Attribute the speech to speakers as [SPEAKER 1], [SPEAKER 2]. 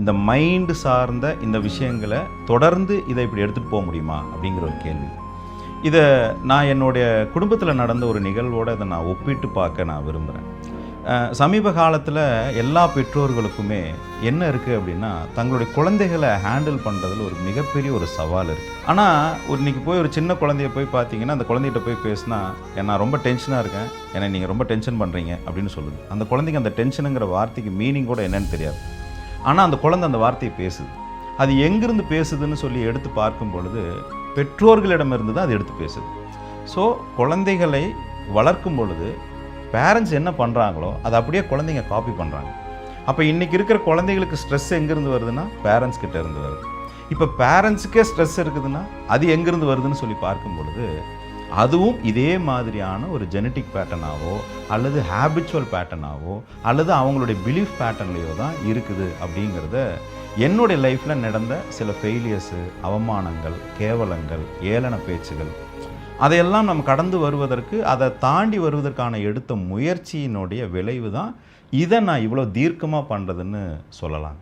[SPEAKER 1] இந்த மைண்டு சார்ந்த இந்த விஷயங்களை தொடர்ந்து இதை இப்படி எடுத்துகிட்டு போக முடியுமா அப்படிங்கிற ஒரு கேள்வி. இதை நான் என்னுடைய குடும்பத்தில் நடந்த ஒரு நிகழ்வோடு இதை நான் ஒப்பிட்டு பார்க்க நான் விரும்புகிறேன். சமீப காலத்தில் எல்லா பெற்றோர்களுக்குமே என்ன இருக்குது அப்படின்னா, தங்களுடைய குழந்தைகளை ஹேண்டில் பண்ணுறதுல ஒரு மிகப்பெரிய ஒரு சவால் இருக்குது. ஆனால் இன்றைக்கி போய் ஒரு சின்ன குழந்தைய போய் பார்த்தீங்கன்னா, அந்த குழந்தைகிட்ட போய் பேசினா, நான் ரொம்ப டென்ஷனாக இருக்கேன், ஏன்னா நீங்கள் ரொம்ப டென்ஷன் பண்ணுறீங்க அப்படின்னு சொல்லுது. அந்த குழந்தைக்கு அந்த டென்ஷனுங்கிற வார்த்தைக்கு மீனிங் கூட என்னன்னு தெரியாது. ஆனால் அந்த குழந்தை அந்த வார்த்தையை பேசுது. அது எங்கிருந்து பேசுதுன்னு சொல்லி எடுத்து பார்க்கும் பொழுது பெற்றோர்களிடமிருந்து தான் அது எடுத்து பேசுது. ஸோ குழந்தைகளை வளர்க்கும் பொழுது பேரண்ட்ஸ் என்ன பண்ணுறாங்களோ அதை அப்படியே குழந்தைங்க காப்பி பண்ணுறாங்க. அப்போ இன்றைக்கி இருக்கிற குழந்தைகளுக்கு ஸ்ட்ரெஸ் எங்கேருந்து வருதுன்னா பேரண்ட்ஸ் கிட்ட இருந்து வருது. இப்போ பேரண்ட்ஸுக்கே ஸ்ட்ரெஸ் இருக்குதுன்னா அது எங்கேருந்து வருதுன்னு சொல்லி பார்க்கும் பொழுது அதுவும் இதே மாதிரியான ஒரு ஜெனட்டிக் பேட்டர்னாவோ அல்லது ஹேபிச்சுவல் பேட்டர்னாவோ அல்லது அவங்களுடைய பிலீஃப் பேட்டர்ன்லையோ தான் இருக்குது அப்படிங்கிறத என்னுடைய லைஃப்பில் நடந்த சில ஃபெயிலியர்ஸு, அவமானங்கள், கேவலங்கள், ஏளன பேச்சுகள் அதையெல்லாம் நம்ம கடந்து வருவதற்கு, அதை தாண்டி வருவதற்கான எடுத்த முயற்சியினுடைய விளைவு தான் இதை நான் இவ்வளோ தீர்க்கமாக பண்ணுறதுன்னு சொல்லலாம்.